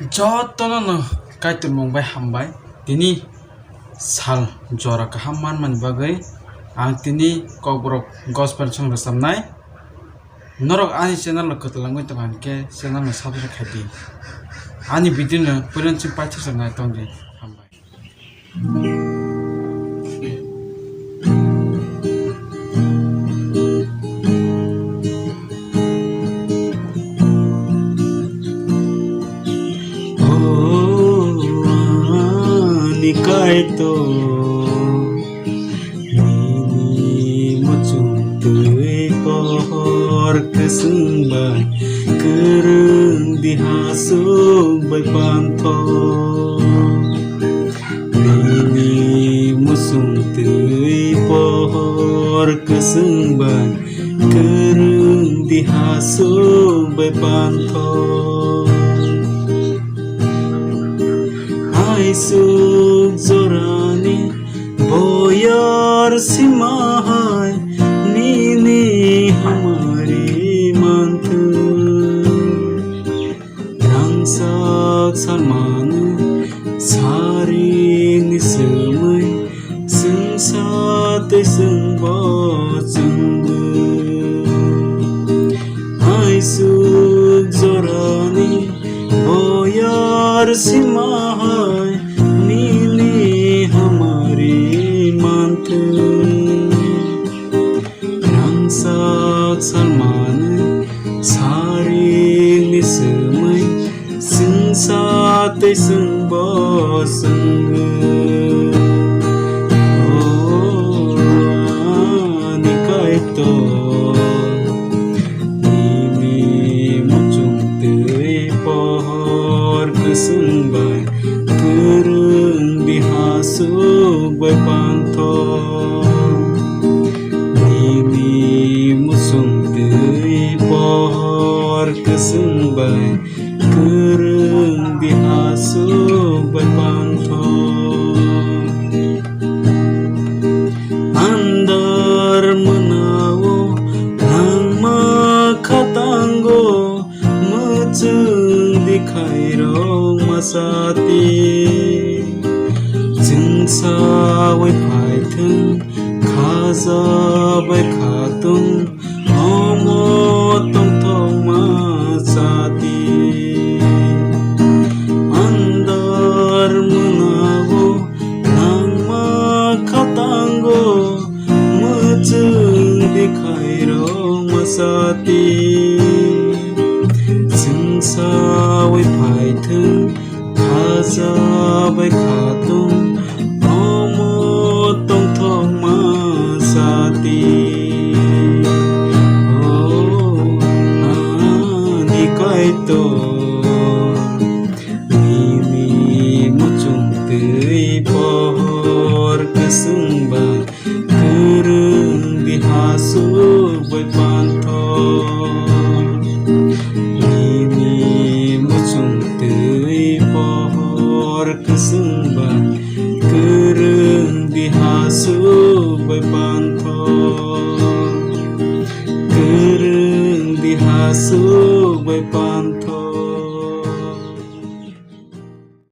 jotono no kaitu mongbai hambai tini sal jora kaham man bagai ang tini kobrok gospel song rosamnai norok ani channel lo kotolangoi tongan ke channel no subscribe khadi ani video no puran ching pachi sangai tongri hambai kaito nini mucung tui pohor kesumbai kereng dihasung bai panto nini mucung tui pohor kesumbai kereng dihasung bai panto Aisuk zorani boyar simahai nini hamari mantu nangsak salman sari nisemai sengsate sengba sengbu Aisuk zorani boyar simahai nini hamari mantu rangsak salman sari nisemai sengsate sengba senggu nikaito nini mucung tui pohor kesumbai kereng dihasuk bai panto nini musung tui pohor kesumbai kereng dihasuk bai panto andar menawo nang makatanggo mucung di khairo masati jingsa wai phaithung khaza bai khatung omo tong thong masati andar munago nang makhatango mucung di khairo masati jingsa wai phaithung khaza bai khatung omo tong thong masati kaito nini mucung tui pohor kesumbai kereng dihasuk bai panto nini mucung tui pohor kesumbai kereng dihasuk bai panto